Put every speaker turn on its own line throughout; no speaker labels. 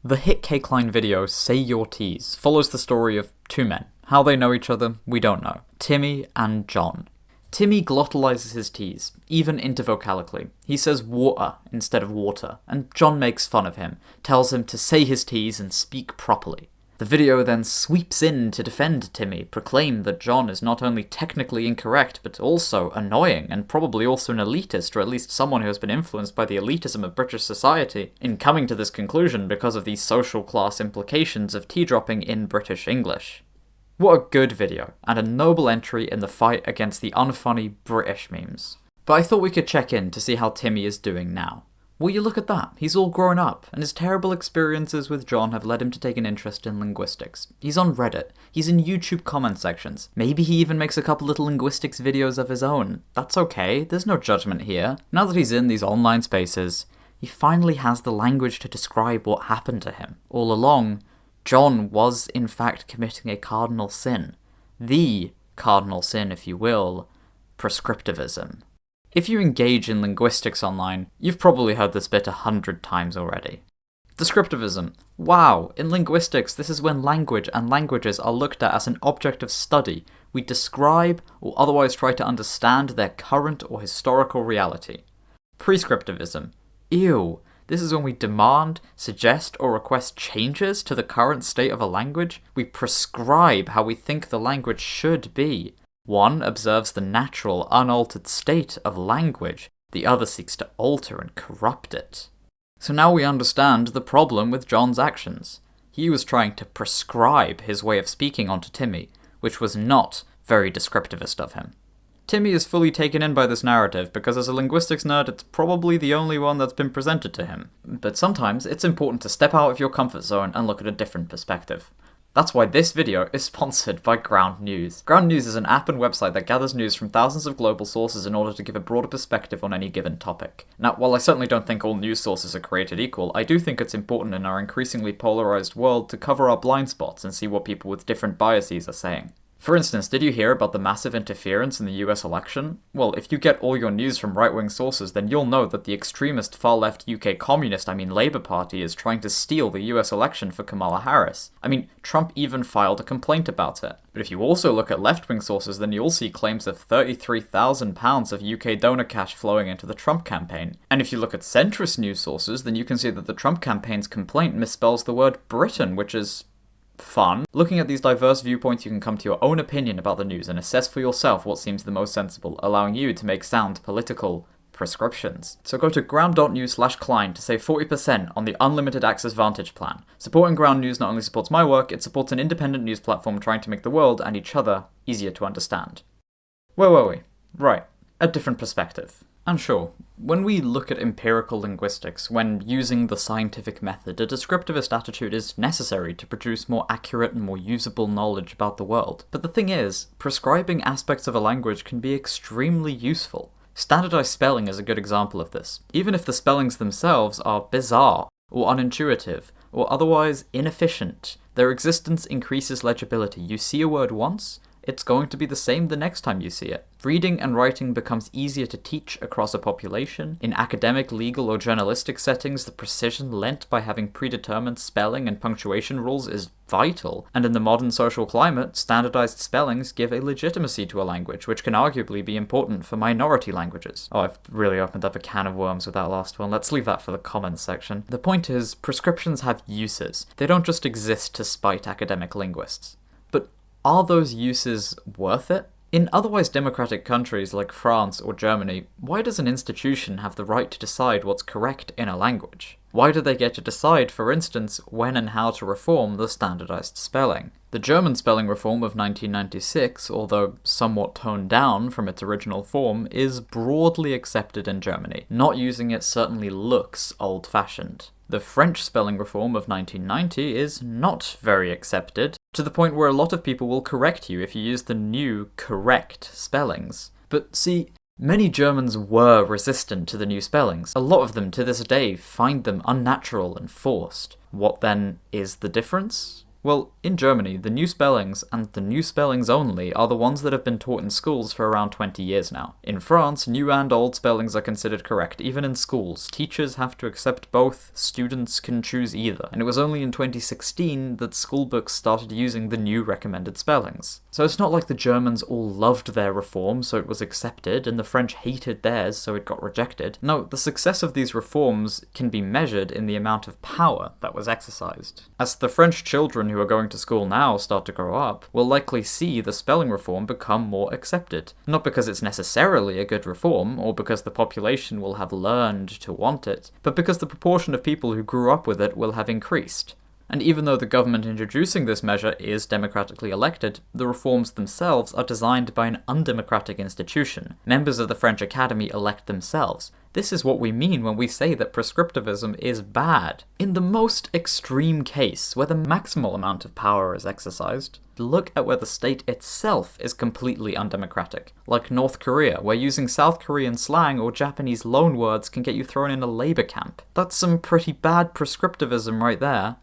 The hit Klein video, Say Your T's, follows the story of two men. How they know each other, we don't know. Timmy and John. Timmy glottalizes his T's, even intervocalically. He says water instead of water, and John makes fun of him, tells him to say his T's and speak properly. The video then sweeps in to defend Timmy, proclaim that John is not only technically incorrect, but also annoying, and probably also an elitist, or at least someone who has been influenced by the elitism of British society in coming to this conclusion because of the social class implications of tea-dropping in British English. What a good video, and a noble entry in the fight against the unfunny British memes. But I thought we could check in to see how Timmy is doing now. Well, you look at that. He's all grown up, and his terrible experiences with John have led him to take an interest in linguistics. He's on Reddit. He's in YouTube comment sections. Maybe he even makes a couple little linguistics videos of his own. That's okay. There's no judgment here. Now that he's in these online spaces, he finally has the language to describe what happened to him. All along, John was in fact committing a cardinal sin. The cardinal sin, if you will, prescriptivism. If you engage in linguistics online, you've probably heard this bit 100 times already. Descriptivism. Wow, in linguistics, this is when language and languages are looked at as an object of study. We describe or otherwise try to understand their current or historical reality. Prescriptivism. Ew. This is when we demand, suggest, or request changes to the current state of a language. We prescribe how we think the language should be. One observes the natural, unaltered state of language. The other seeks to alter and corrupt it. So now we understand the problem with John's actions. He was trying to prescribe his way of speaking onto Timmy, which was not very descriptivist of him. Timmy is fully taken in by this narrative because as a linguistics nerd, it's probably the only one that's been presented to him. But sometimes it's important to step out of your comfort zone and look at a different perspective. That's why this video is sponsored by Ground News. Ground News is an app and website that gathers news from thousands of global sources in order to give a broader perspective on any given topic. Now, while I certainly don't think all news sources are created equal, I do think it's important in our increasingly polarized world to cover our blind spots and see what people with different biases are saying. For instance, did you hear about the massive interference in the US election? Well, if you get all your news from right-wing sources, then you'll know that the extremist far-left UK Labour Party is trying to steal the US election for Kamala Harris. I mean, Trump even filed a complaint about it. But if you also look at left-wing sources, then you'll see claims of £33,000 of UK donor cash flowing into the Trump campaign. And if you look at centrist news sources, then you can see that the Trump campaign's complaint misspells the word Britain, which is fun. Looking at these diverse viewpoints, you can come to your own opinion about the news and assess for yourself what seems the most sensible, allowing you to make sound political prescriptions. So go to ground.news/Klein to save 40% on the Unlimited Access Vantage plan. Supporting Ground News not only supports my work, it supports an independent news platform trying to make the world and each other easier to understand. Where were we? Right, a different perspective. And sure, when we look at empirical linguistics, when using the scientific method, a descriptivist attitude is necessary to produce more accurate and more usable knowledge about the world. But the thing is, prescribing aspects of a language can be extremely useful. Standardized spelling is a good example of this. Even if the spellings themselves are bizarre, or unintuitive, or otherwise inefficient, their existence increases legibility. You see a word once, it's going to be the same the next time you see it. Reading and writing becomes easier to teach across a population. In academic, legal, or journalistic settings, the precision lent by having predetermined spelling and punctuation rules is vital. And in the modern social climate, standardized spellings give a legitimacy to a language, which can arguably be important for minority languages. Oh, I've really opened up a can of worms with that last one. Let's leave that for the comments section. The point is, prescriptions have uses. They don't just exist to spite academic linguists. But are those uses worth it? In otherwise democratic countries like France or Germany, why does an institution have the right to decide what's correct in a language? Why do they get to decide, for instance, when and how to reform the standardized spelling? The German spelling reform of 1996, although somewhat toned down from its original form, is broadly accepted in Germany. Not using it certainly looks old-fashioned. The French spelling reform of 1990 is not very accepted, to the point where a lot of people will correct you if you use the new, correct spellings. But see, many Germans were resistant to the new spellings. A lot of them, to this day, find them unnatural and forced. What then is the difference? Well, in Germany, the new spellings, and the new spellings only, are the ones that have been taught in schools for around 20 years now. In France, new and old spellings are considered correct, even in schools. Teachers have to accept both, students can choose either. And it was only in 2016 that school books started using the new recommended spellings. So it's not like the Germans all loved their reform, so it was accepted, and the French hated theirs, so it got rejected. No, the success of these reforms can be measured in the amount of power that was exercised. As the French children who are going to school now start to grow up, will likely see the spelling reform become more accepted. Not because it's necessarily a good reform, or because the population will have learned to want it, but because the proportion of people who grew up with it will have increased. And even though the government introducing this measure is democratically elected, the reforms themselves are designed by an undemocratic institution. Members of the French Academy elect themselves. This is what we mean when we say that prescriptivism is bad. In the most extreme case, where the maximal amount of power is exercised, look at where the state itself is completely undemocratic. Like North Korea, where using South Korean slang or Japanese loanwords can get you thrown in a labor camp. That's some pretty bad prescriptivism right there.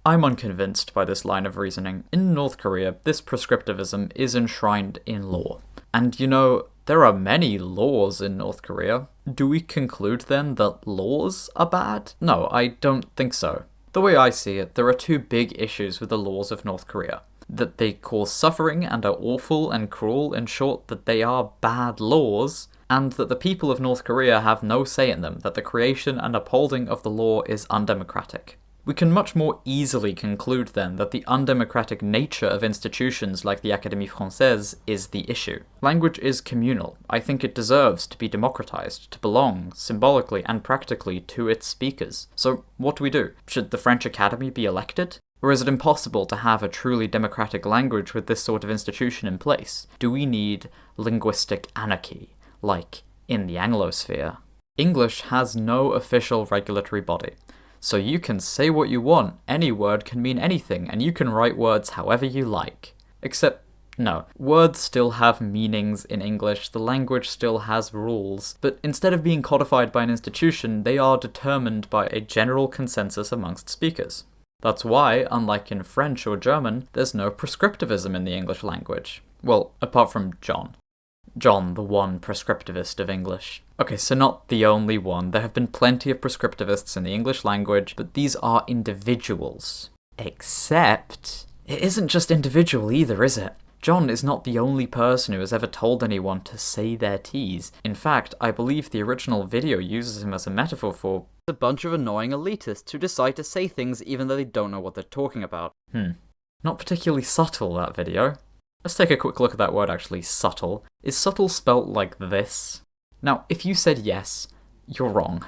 I'm unconvinced by this line of reasoning. In North Korea, this prescriptivism is enshrined in law. And you know, there are many laws in North Korea. Do we conclude then that laws are bad? No, I don't think so. The way I see it, there are two big issues with the laws of North Korea. That they cause suffering and are awful and cruel, in short, that they are bad laws, and that the people of North Korea have no say in them, that the creation and upholding of the law is undemocratic. We can much more easily conclude then that the undemocratic nature of institutions like the Académie Française is the issue. Language is communal. I think it deserves to be democratized, to belong, symbolically and practically, to its speakers. So what do? Should the French Academy be elected? Or is it impossible to have a truly democratic language with this sort of institution in place? Do we need linguistic anarchy, like in the Anglosphere? English has no official regulatory body. So you can say what you want, any word can mean anything, and you can write words however you like. Except, no, words still have meanings in English, the language still has rules, but instead of being codified by an institution, they are determined by a general consensus amongst speakers. That's why, unlike in French or German, there's no prescriptivism in the English language. Well, apart from John. John, the one prescriptivist of English. Okay, so not the only one. There have been plenty of prescriptivists in the English language, but these are individuals. Except, it isn't just individual either, is it? John is not the only person who has ever told anyone to say their T's. In fact, I believe the original video uses him as a metaphor for a bunch of annoying elitists who decide to say things even though they don't know what they're talking about. Not particularly subtle, that video. Let's take a quick look at that word actually, subtle. Is subtle spelt like this? Now, if you said yes, you're wrong.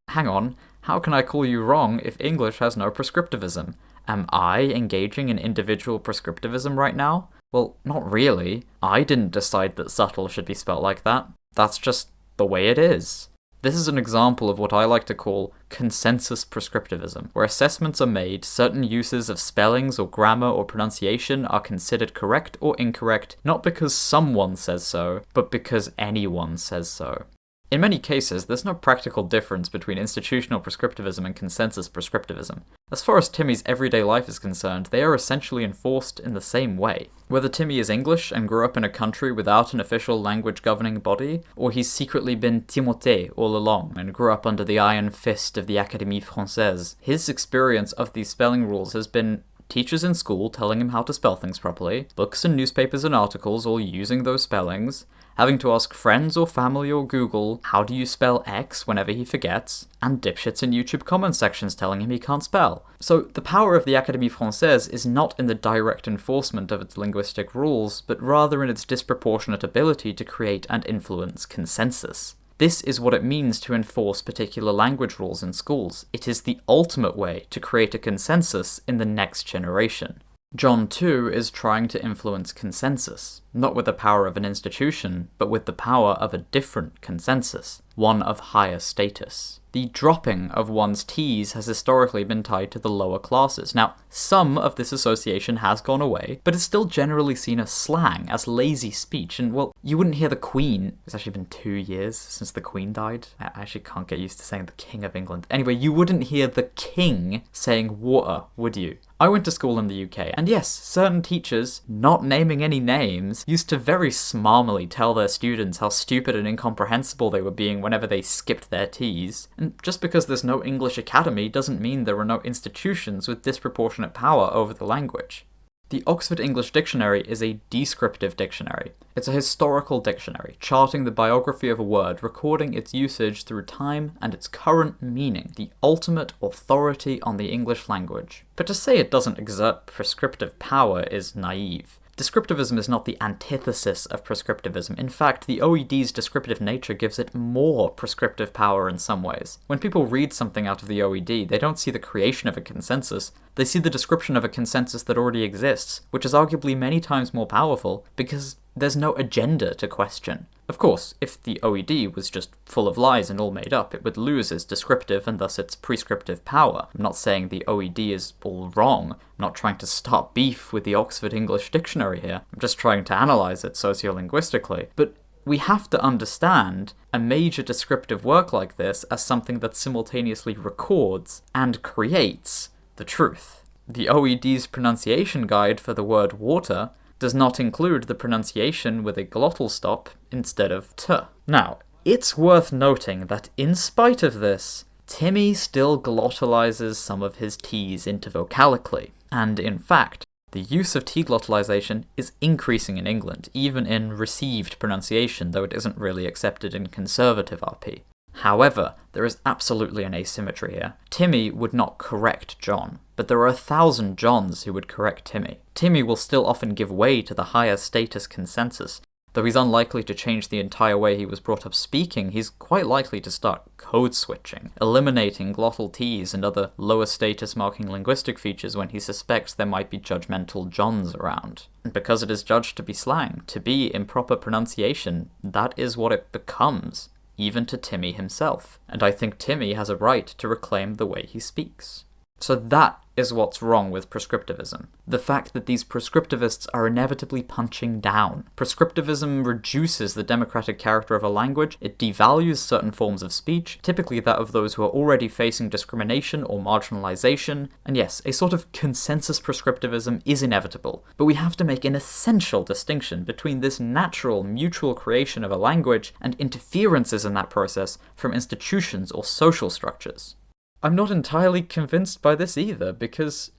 Hang on, how can I call you wrong if English has no prescriptivism? Am I engaging in individual prescriptivism right now? Well, not really. I didn't decide that subtle should be spelt like that. That's just the way it is. This is an example of what I like to call consensus prescriptivism, where assessments are made, certain uses of spellings or grammar or pronunciation are considered correct or incorrect, not because someone says so, but because anyone says so. In many cases, there's no practical difference between institutional prescriptivism and consensus prescriptivism. As far as Timmy's everyday life is concerned, they are essentially enforced in the same way. Whether Timmy is English and grew up in a country without an official language governing body, or he's secretly been Timothée all along and grew up under the iron fist of the Académie Française, his experience of these spelling rules has been teachers in school telling him how to spell things properly, books and newspapers and articles all using those spellings, having to ask friends or family or Google, how do you spell X whenever he forgets, and dipshits in YouTube comment sections telling him he can't spell. So the power of the Académie Française is not in the direct enforcement of its linguistic rules, but rather in its disproportionate ability to create and influence consensus. This is what it means to enforce particular language rules in schools. It is the ultimate way to create a consensus in the next generation. John, too, is trying to influence consensus, not with the power of an institution, but with the power of a different consensus, one of higher status. The dropping of one's T's has historically been tied to the lower classes. Now, some of this association has gone away, but it's still generally seen as slang, as lazy speech, and, well, you wouldn't hear the Queen. It's actually been 2 years since the Queen died. I actually can't get used to saying the King of England. Anyway, you wouldn't hear the King saying water, would you? I went to school in the UK, and yes, certain teachers, not naming any names, used to very smarmily tell their students how stupid and incomprehensible they were being whenever they skipped their T's. And just because there's no English academy doesn't mean there are no institutions with disproportionate power over the language. The Oxford English Dictionary is a descriptive dictionary. It's a historical dictionary, charting the biography of a word, recording its usage through time and its current meaning, the ultimate authority on the English language. But to say it doesn't exert prescriptive power is naive. Descriptivism is not the antithesis of prescriptivism. In fact, the OED's descriptive nature gives it more prescriptive power in some ways. When people read something out of the OED, they don't see the creation of a consensus, they see the description of a consensus that already exists, which is arguably many times more powerful because there's no agenda to question. Of course, if the OED was just full of lies and all made up, it would lose its descriptive and thus its prescriptive power. I'm not saying the OED is all wrong. I'm not trying to start beef with the Oxford English Dictionary here. I'm just trying to analyse it sociolinguistically. But we have to understand a major descriptive work like this as something that simultaneously records and creates the truth. The OED's pronunciation guide for the word water does not include the pronunciation with a glottal stop instead of t. Now, it's worth noting that in spite of this, Timmy still glottalizes some of his T's into vocalically, and in fact, the use of T glottalization is increasing in England, even in received pronunciation, though it isn't really accepted in conservative RP. However, there is absolutely an asymmetry here. Timmy would not correct John, but there are 1,000 Johns who would correct Timmy. Timmy will still often give way to the higher status consensus. Though he's unlikely to change the entire way he was brought up speaking, he's quite likely to start code switching, eliminating glottal T's and other lower status marking linguistic features when he suspects there might be judgmental Johns around. And because it is judged to be slang, to be improper pronunciation, that is what it becomes, even to Timmy himself. And I think Timmy has a right to reclaim the way he speaks. So that is what's wrong with prescriptivism. The fact that these prescriptivists are inevitably punching down. Prescriptivism reduces the democratic character of a language, it devalues certain forms of speech, typically that of those who are already facing discrimination or marginalization, and yes, a sort of consensus prescriptivism is inevitable, but we have to make an essential distinction between this natural mutual creation of a language and interferences in that process from institutions or social structures. I'm not entirely convinced by this either, because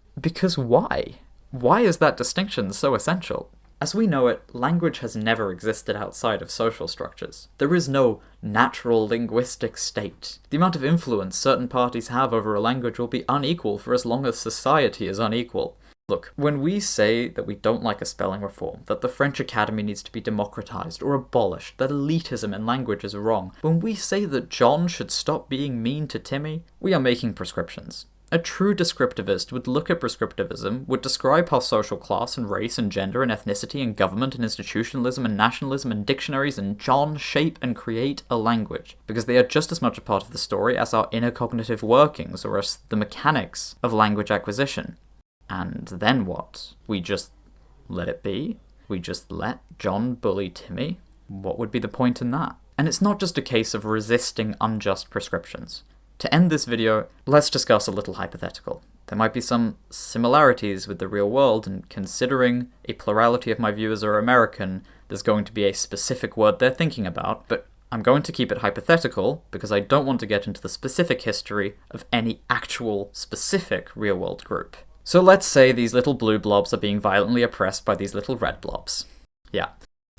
why? Why is that distinction so essential? As we know it, language has never existed outside of social structures. There is no natural linguistic state. The amount of influence certain parties have over a language will be unequal for as long as society is unequal. Look, when we say that we don't like a spelling reform, that the French Academy needs to be democratized or abolished, that elitism in language is wrong, when we say that John should stop being mean to Timmy, we are making prescriptions. A true descriptivist would look at prescriptivism, would describe how social class and race and gender and ethnicity and government and institutionalism and nationalism and dictionaries and John shape and create a language, because they are just as much a part of the story as our inner cognitive workings or as the mechanics of language acquisition. And then what? We just let it be? We just let John bully Timmy? What would be the point in that? And it's not just a case of resisting unjust prescriptions. To end this video, let's discuss a little hypothetical. There might be some similarities with the real world, and considering a plurality of my viewers are American, there's going to be a specific word they're thinking about, but I'm going to keep it hypothetical because I don't want to get into the specific history of any actual specific real-world group. So let's say these little blue blobs are being violently oppressed by these little red blobs. Yeah.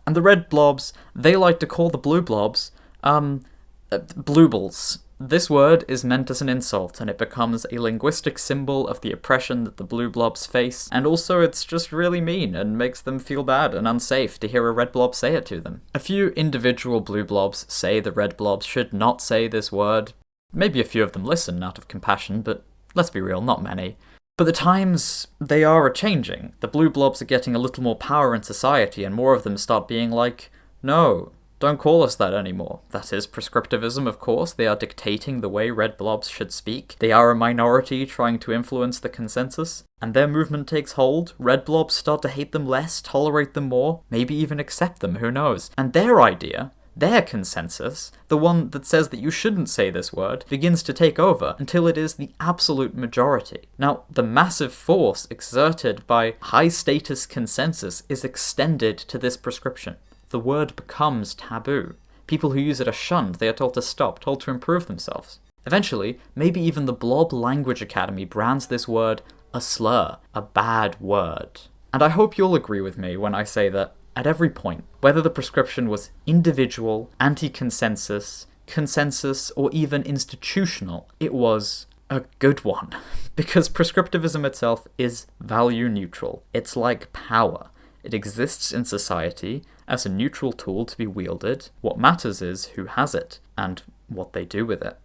And the red blobs, they like to call the blue blobs, blueballs. This word is meant as an insult, and it becomes a linguistic symbol of the oppression that the blue blobs face, and also it's just really mean and makes them feel bad and unsafe to hear a red blob say it to them. A few individual blue blobs say the red blobs should not say this word. Maybe a few of them listen out of compassion, but let's be real, not many. But the times, they are a-changing. The blue blobs are getting a little more power in society, and more of them start being like, no, don't call us that anymore. That is prescriptivism, of course. They are dictating the way red blobs should speak. They are a minority trying to influence the consensus. And their movement takes hold. Red blobs start to hate them less, tolerate them more, maybe even accept them, who knows. And their idea, their consensus, the one that says that you shouldn't say this word, begins to take over until it is the absolute majority. Now, the massive force exerted by high-status consensus is extended to this prescription. The word becomes taboo. People who use it are shunned, they are told to stop, told to improve themselves. Eventually, maybe even the Blob Language Academy brands this word a slur, a bad word. And I hope you'll agree with me when I say that at every point, whether the prescription was individual, anti-consensus, consensus, or even institutional, it was a good one. Because prescriptivism itself is value neutral. It's like power. It exists in society as a neutral tool to be wielded. What matters is who has it and what they do with it.